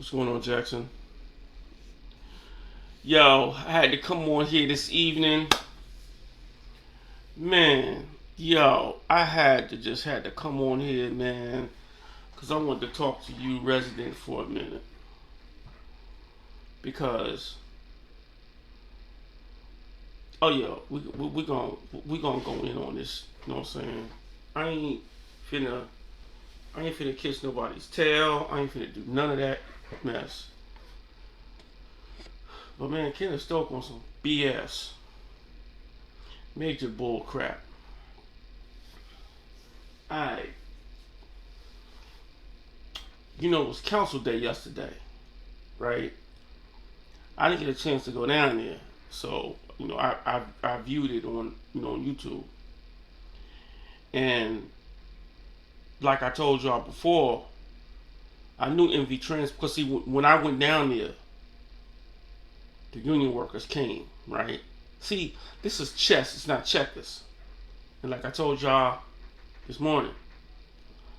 What's going on, Jackson? Yo, I had to come on here this evening. Man, yo, I had to come on here, man, because I wanted to talk to you, resident, for a minute. Because, oh yeah, we gonna go in on this. You know what I'm saying? I ain't finna I ain't finna kiss nobody's tail. I ain't finna do none of that mess. But man, Kenneth Stokes on some BS. Major bull crap. I, it was council day yesterday, right? I didn't get a chance to go down there, so I viewed it on YouTube, and like I told y'all before, I knew MV Trans because see when I went down there, the union workers came, right? See, this is chess, it's not checkers. And like I told y'all this morning,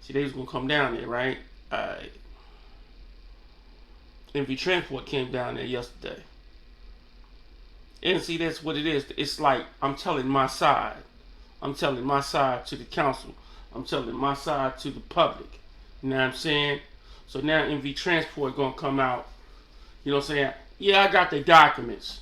see, they was gonna come down there, right? MV Transport came down there yesterday. And see, that's what it is. It's like I'm telling my side. I'm telling my side to the council. I'm telling my side to the public. You know what I'm saying? So now MV Transport gonna come out. You know what I'm saying? Yeah, I got the documents.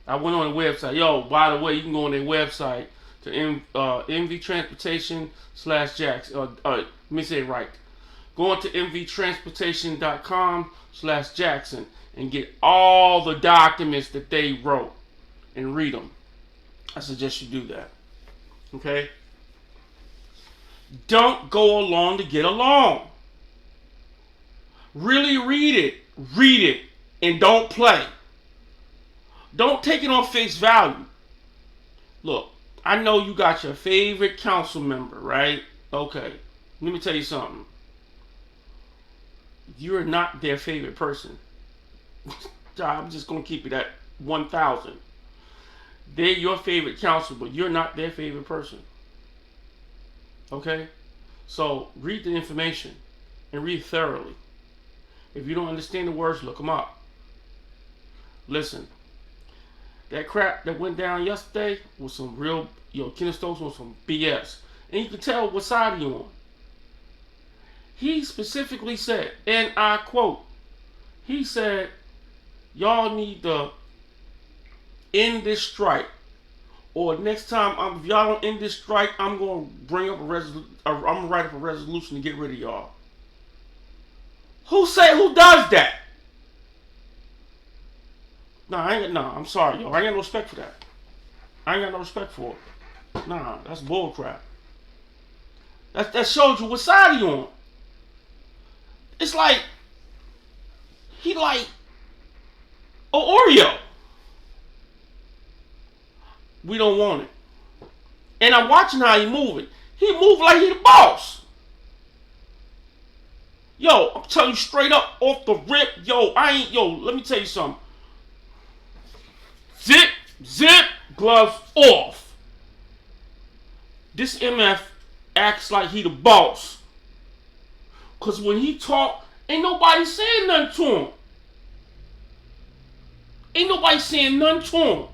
I went on the website. Yo, by the way, you can go on their website to MV Transportation /Jax. Let me say it right. Go on to mvtransportation.com/Jackson and get all the documents that they wrote and read them. I suggest you do that. Okay? Don't go along to get along. Really read it, and don't play. Don't take it on face value. Look, I know you got your favorite council member, right? Okay, let me tell you something. You're not their favorite person. I'm just going to keep it at 1,000. They're your favorite council, but you're not their favorite person. Okay? So, read the information and read thoroughly. If you don't understand the words, look them up. Listen, that crap that went down yesterday was some real, Kenneth Stokes was some BS. And you can tell what side he's on. He specifically said, and I quote, he said, y'all need to end this strike. Or next time, if y'all don't end this strike, I'm going to bring up I'm going to write up a resolution to get rid of y'all. Who does that? I'm sorry, yo. I ain't got no respect for that. I ain't got no respect for it. Nah, that's bull crap. That shows you what side he on. It's like, he like a Oreo. We don't want it. And I'm watching how he moving. He move like he the boss. Yo, I'm telling you straight up off the rip. Let me tell you something. Zip, gloves off. This MF acts like he the boss. Because when he talk, ain't nobody saying nothing to him. Ain't nobody saying nothing to him.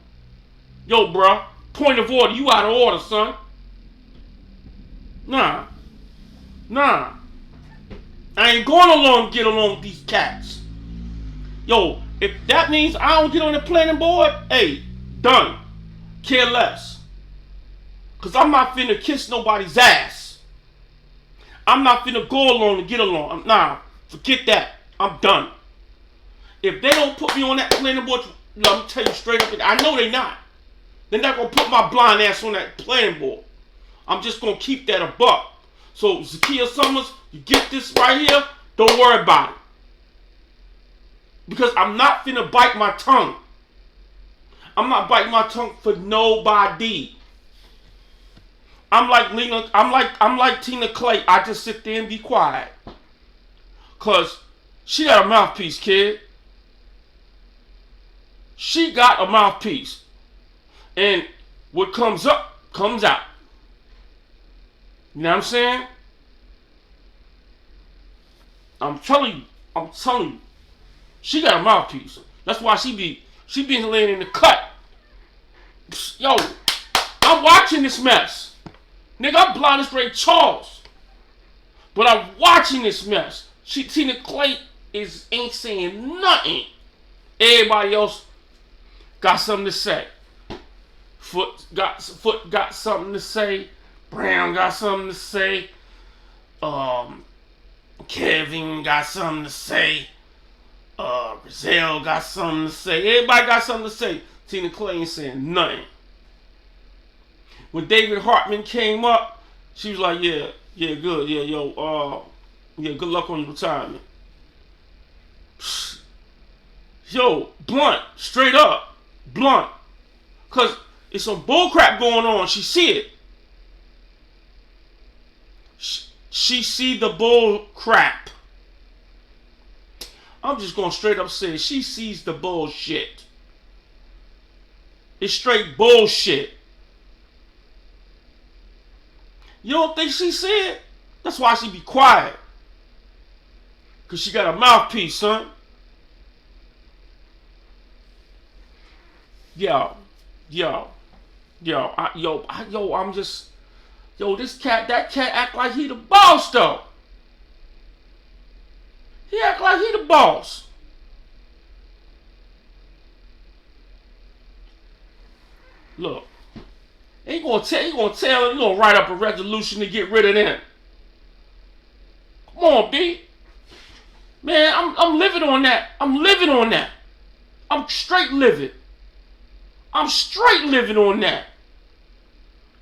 Yo, bruh, point of order. You out of order, son. Nah. I ain't going along to get along with these cats. Yo, if that means I don't get on the planning board, hey, done. Care less. Because I'm not finna kiss nobody's ass. I'm not finna go along to get along. Nah, forget that. I'm done. If they don't put me on that planning board, let me tell you straight up, I know they not. They're not going to put my blind ass on that planning board. I'm just going to keep that a buck. So, Zakiya Summers, you get this right here, don't worry about it. Because I'm not finna bite my tongue. I'm not biting my tongue for nobody. I'm like Tina Clay. I just sit there and be quiet. Cause she got a mouthpiece, kid. She got a mouthpiece. And what comes up, comes out. You know what I'm saying? I'm telling you. She got a mouthpiece. That's why she be laying in the cut. Yo, I'm watching this mess. Nigga, I'm blind as Ray Charles. But I'm watching this mess. Tina Clay ain't saying nothing. Everybody else got something to say. Foot got something to say. Brown got something to say. Kevin got something to say. Brazil got something to say. Everybody got something to say. Tina Clay ain't saying nothing. When David Hartman came up, she was like, yeah, good, good luck on your retirement. Yo, blunt, straight up, blunt. Cause it's some bullcrap going on. She see it. She see the bull crap. I'm just gonna straight up say she sees the bullshit. It's straight bullshit. You don't think she see it? That's why she be quiet. Cause she got a mouthpiece, son. This cat, that cat act like he the boss though. He act like he the boss. Look, he gonna write up a resolution to get rid of them. Come on, B. Man, I'm living on that. I'm straight living. I'm straight living on that.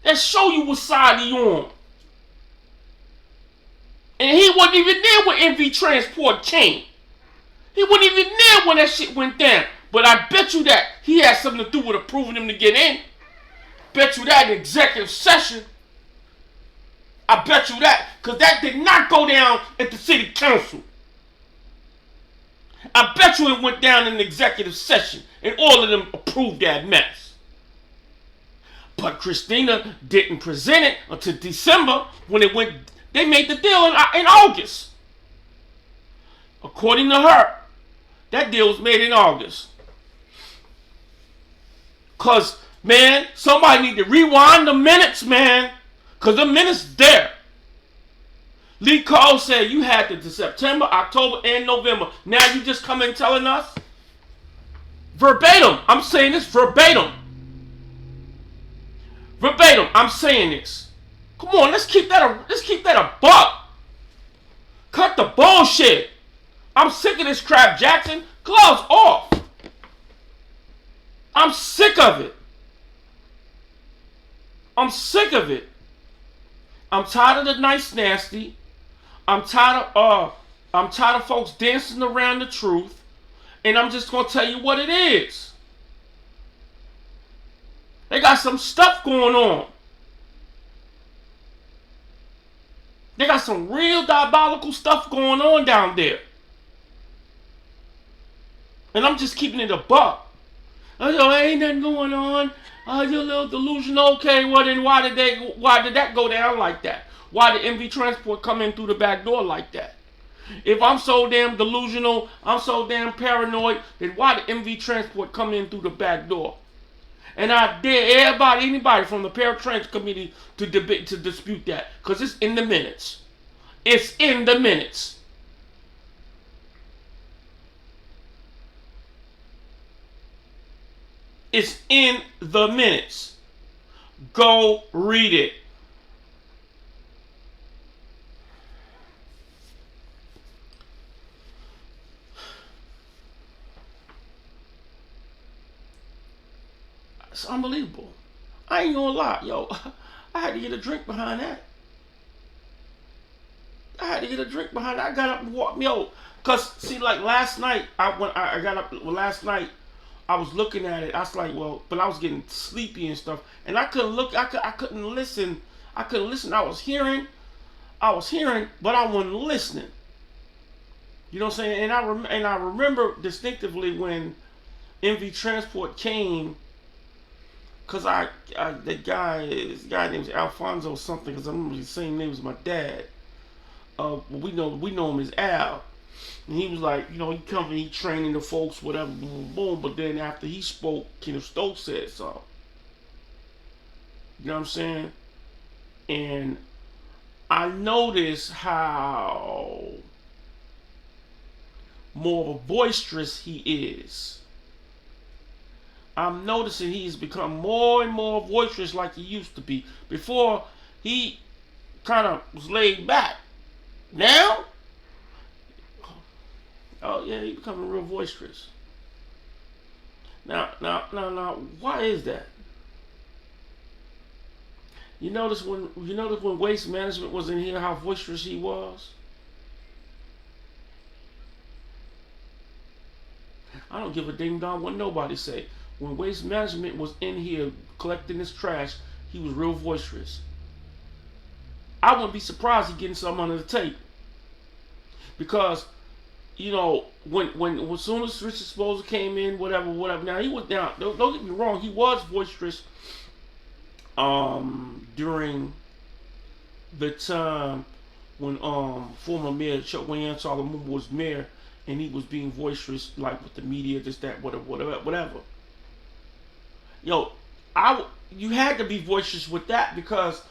That show you what side he on. And he wasn't even there when MV Transport came. He wasn't even there when that shit went down. But I bet you that he had something to do with approving him to get in. Bet you that in executive session. I bet you that. Because that did not go down at the city council. I bet you it went down in the executive session. And all of them approved that mess. But Christina didn't present it until December when they made the deal in August. According to her, that deal was made in August. Because, man, somebody need to rewind the minutes, man. Because the minutes there. Lee Cole said you had the September, October, and November. Now you just come in telling us? Verbatim. I'm saying this verbatim. Verbatim. I'm saying this. Come on, let's keep that a buck. Cut the bullshit. I'm sick of this crap, Jackson. Gloves off. I'm sick of it. I'm sick of it. I'm tired of the nice nasty. I'm tired of folks dancing around the truth. And I'm just gonna tell you what it is. They got some stuff going on. They got some real diabolical stuff going on down there. And I'm just keeping it a buck. Ain't nothing going on. You're a little delusional. Okay, well then why did that go down like that? Why did MV Transport come in through the back door like that? If I'm so damn delusional, I'm so damn paranoid, then why did MV Transport come in through the back door? And I dare anybody from the Paratransit Committee to dispute that. Because it's in the minutes. It's in the minutes. It's in the minutes. Go read it. It's unbelievable. I ain't gonna lie, yo. I had to get a drink behind that. I got up and walked, yo. Cause see, like last night, I got up last night. I was looking at it. I was like, well, but I was getting sleepy and stuff, and I couldn't look. I couldn't listen. I couldn't listen. I was hearing, but I wasn't listening. You know what I'm saying? And I remember distinctively when MV Transport came. Cause the guy named Alfonso something. Cause I remember the same name as my dad. We know him as Al. And he was like, you know, he come and he training the folks, whatever, boom, boom, boom. But then after he spoke, Kenneth Stokes said something. You know what I'm saying? And I noticed how more of a boisterous he is. I'm noticing he's become more and more boisterous like he used to be. Before, he kind of was laid back. Now, oh yeah, he's becoming real boisterous. Now, why is that? You notice when Waste Management was in here, how boisterous he was? I don't give a ding dong what nobody say. When Waste Management was in here collecting his trash, he was real boisterous. I wouldn't be surprised he getting something under the table. Because, you know, when as soon as Richard Sposer came in, whatever. Now he was down. Don't get me wrong, he was boisterous during the time when former mayor Chuck Wayne Solomon was mayor, and he was being boisterous like with the media, this, that, whatever. Yo, you had to be boisterous with that because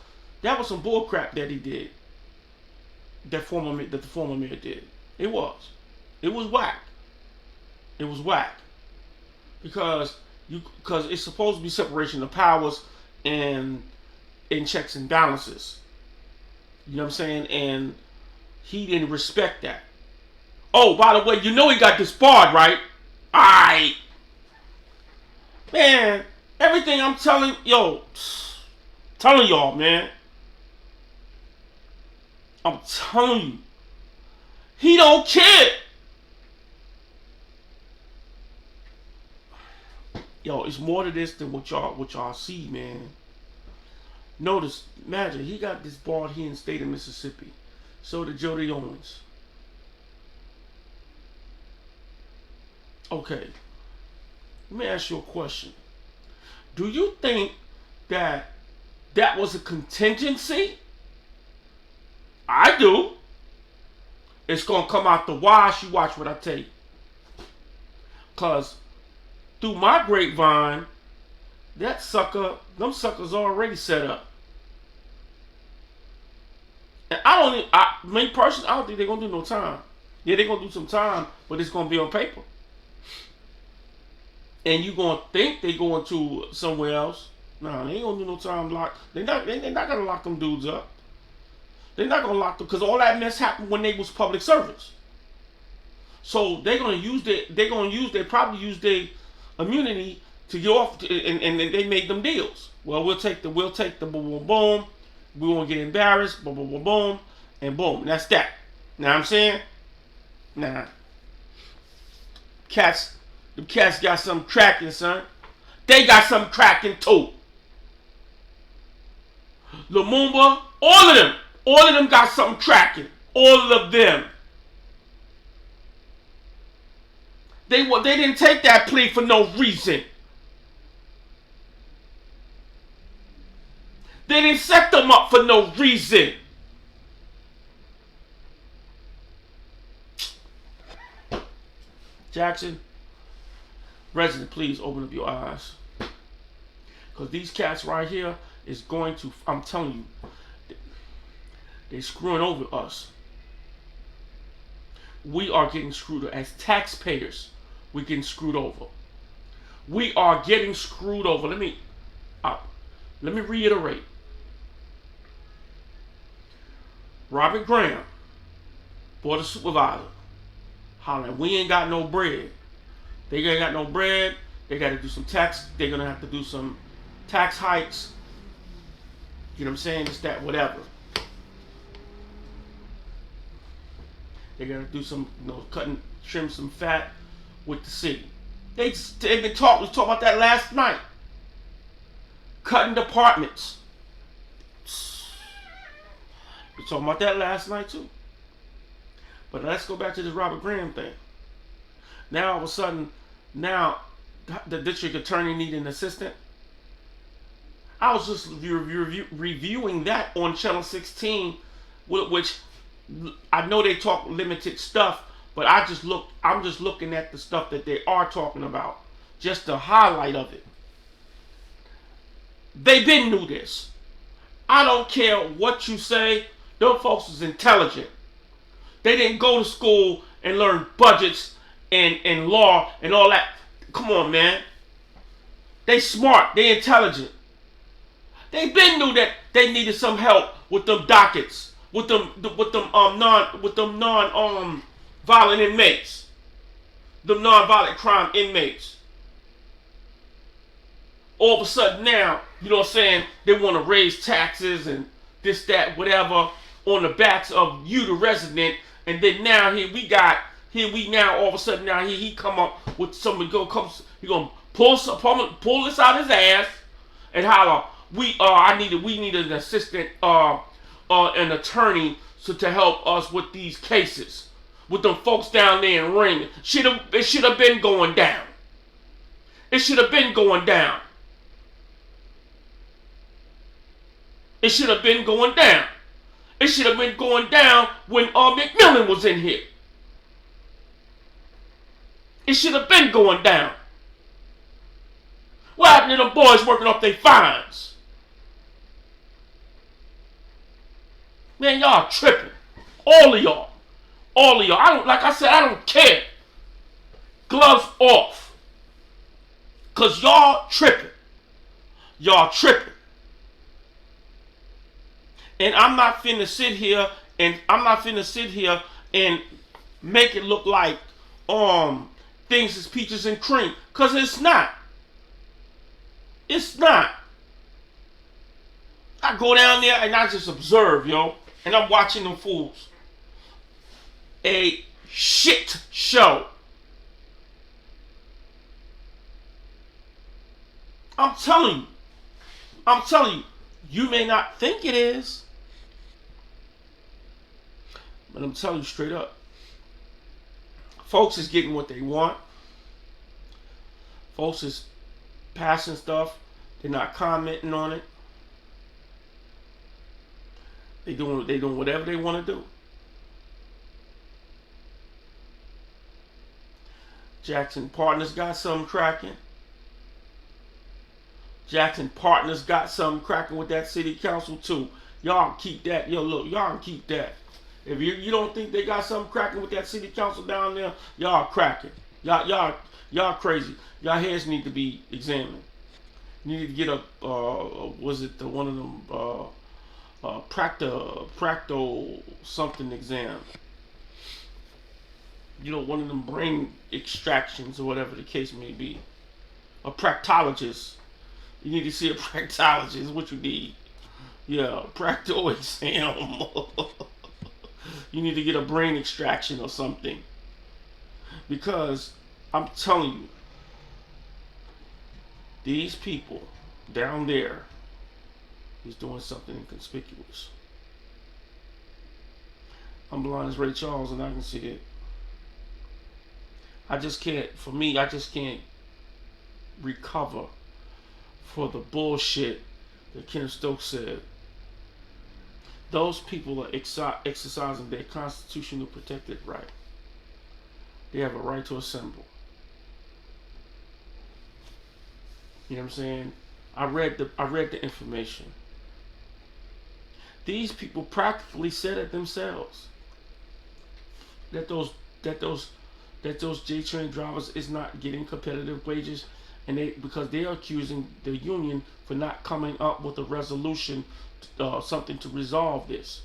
that was some bull crap that he did. That the former mayor did. It was whack. It was whack because it's supposed to be separation of powers and checks and balances. You know what I'm saying? And he didn't respect that. Oh, by the way, you know he got disbarred, right? Alright. Man, everything I'm telling y'all, man. I'm telling you. He don't care. Yo, it's more to this than what y'all see, man. Notice, imagine, he got disbarred here in the state of Mississippi. So did Jody Owens. Okay. Let me ask you a question. Do you think that was a contingency? I do. It's going to come out the wash. You watch what I tell you. Because through my grapevine, them suckers already set up. And me personally, I don't think they're going to do no time. Yeah, they're going to do some time, but it's going to be on paper. And you going to think they're going to somewhere else. No, they ain't going to do no time lock. They're not going to lock them dudes up. They're not going to lock them because all that mess happened when they was public servants. So they're going to use they probably use their immunity to get off, and they made them deals. Well, we'll take the boom, boom, boom. We won't get embarrassed, boom, boom, boom, boom, and boom. And that's that. Know what I'm saying? Nah. The cats got something cracking, son. They got something cracking too. Lumumba, all of them got something cracking. All of them. They didn't take that plea for no reason. They didn't set them up for no reason. Jackson, Resident, please open up your eyes. Because these cats right here is going to, I'm telling you, they're screwing over us. We are getting screwed over. As taxpayers, we're getting screwed over. We are getting screwed over. Let me reiterate. Robert Graham, Board of Supervisor, hollering, we ain't got no bread. They ain't got no bread. They got to do some tax. They're going to have to do some tax hikes. You know what I'm saying? It's that, whatever. They're going to do some, trim some fat with the city. They've been talking about that last night. Cutting departments. We talking about that last night too. But let's go back to this Robert Graham thing. Now all of a sudden, the district attorney need an assistant. I was just reviewing that on Channel 16, which I know they talk limited stuff, But I'm just looking at the stuff that they are talking about. Just the highlight of it. They been knew this. I don't care what you say. Those folks is intelligent. They didn't go to school and learn budgets and law and all that. Come on, man. They smart. They intelligent. They been knew that they needed some help with them dockets, with them non violent inmates, them non-violent crime inmates. All of a sudden now, you know what I'm saying, they want to raise taxes and this, that, whatever on the backs of you, the resident, and then now here we now all of a sudden now he come up with somebody he gonna pull this out his ass and holler, we need an assistant an attorney to help us with these cases with them folks down there in Ring. It should have been going down. It should have been going down. It should have been going down. It should have been going down when McMillan was in here. It should have been going down. What happened to them boys working off their fines? Man, y'all tripping. All of y'all. All of y'all. Like I said, I don't care. Gloves off. Because y'all tripping. Y'all tripping. And I'm not finna sit here and make it look like things is peaches and cream. Because it's not. It's not. I go down there and I just observe, yo. And I'm watching them fools. A shit show. I'm telling you. You may not think it is. But I'm telling you straight up. Folks is getting what they want. Folks is passing stuff. They're not commenting on it. They doing whatever they want to do. Jackson Partners got something cracking. Jackson Partners got something cracking with that city council too. Y'all keep that. Yo, look, y'all keep that. If you don't think they got something cracking with that city council down there, y'all cracking. Y'all crazy. Y'all heads need to be examined. You need to get one of them practo something exam. You know, one of them brain extractions or whatever the case may be. A proctologist. You need to see a proctologist is what you need. Yeah, practo exam. You need to get a brain extraction or something. Because I'm telling you, these people down there is doing something inconspicuous. I'm blind as Ray Charles and I can see it. I just can't recover for the bullshit that Kenneth Stokes said. Those people are exercising their constitutional protected right. They have a right to assemble. You know what I'm saying? I read the information. These people practically said it themselves. That those J-Train drivers is not getting competitive wages, and because they are accusing the union for not coming up with a resolution, something to resolve this.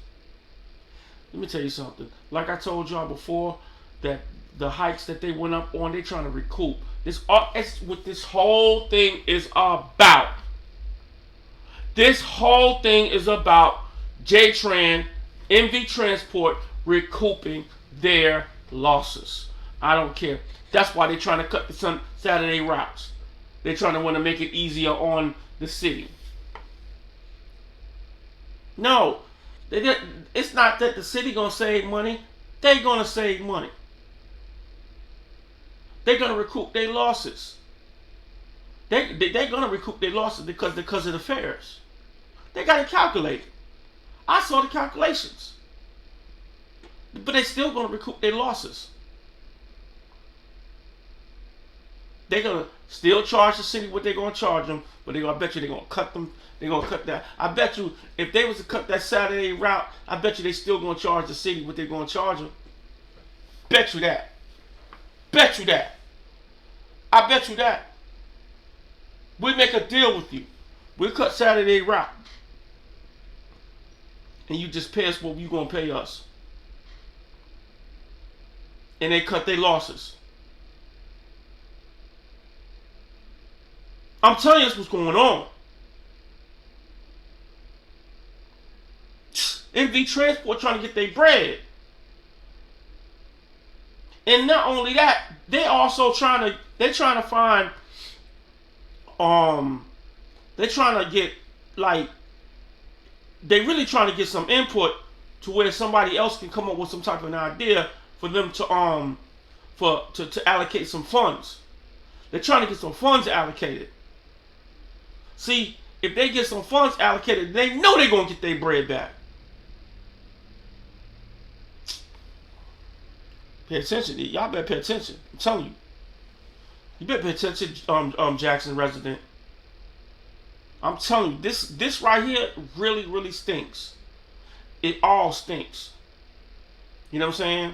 Let me tell you something. Like I told y'all before, that the hikes that they went up on, they're trying to recoup. It's what this whole thing is about. This whole thing is about J-Tran, MV Transport recouping their losses. I don't care. That's why they're trying to cut the Saturday routes. They're trying to want to make it easier on the city. No, it's not that the city gonna save money. They're gonna save money. They're gonna recoup their losses. They're gonna recoup their losses because of the fares. They got it calculated. I saw the calculations. But they're still gonna recoup their losses. They're gonna still charge the city what they're gonna charge them, but I bet you they're gonna cut them. They're gonna cut that. I bet you if they was to cut that Saturday route, I bet you they still gonna charge the city what they're gonna charge them. Bet you that. Bet you that. I bet you that. We make a deal with you. We'll cut Saturday route. And you just pay us what you gonna pay us. And they cut their losses. I'm telling you that's what's going on. NV Transport trying to get their bread. And not only that, they're trying to find they're trying to get they really trying to get some input to where somebody else can come up with some type of an idea for them to to allocate some funds. They're trying to get some funds allocated. See, if they get some funds allocated, they know they're gonna get their bread back. Pay attention, y'all better pay attention. I'm telling you. You better pay attention, Jackson resident. I'm telling you, this right here really, really stinks. It all stinks. You know what I'm saying?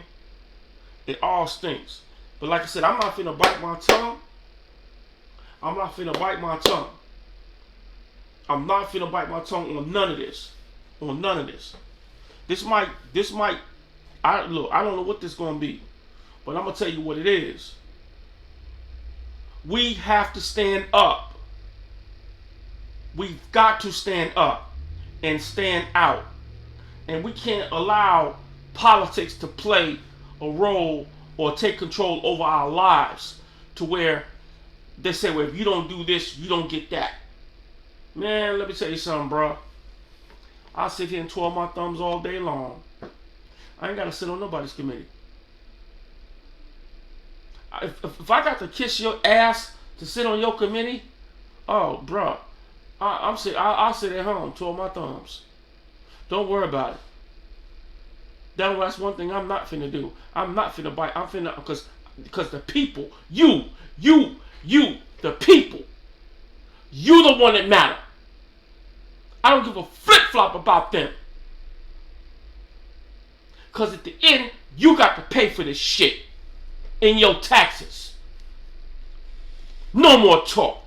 It all stinks. But like I said, I'm not finna bite my tongue. I'm not finna bite my tongue. I'm not finna bite my tongue on none of this. On none of this. This might, I don't know what this gonna be. But I'm gonna tell you what it is. We have to stand up. We've got to stand up and stand out. And we can't allow politics to play a role or take control over our lives to where they say, well, if you don't do this, you don't get that. Man, let me tell you something, bro. I'll sit here and twirl my thumbs all day long. I ain't got to sit on nobody's committee. If I got to kiss your ass to sit on your committee, oh, bro, I'll sit at home, twirl my thumbs. Don't worry about it. That's one thing I'm not finna do. I'm not finna bite. I'm finna, because the people, you, the people, you the one that matter. I don't give a flip-flop about them. Because at the end, you got to pay for this shit in your taxes. No more talk.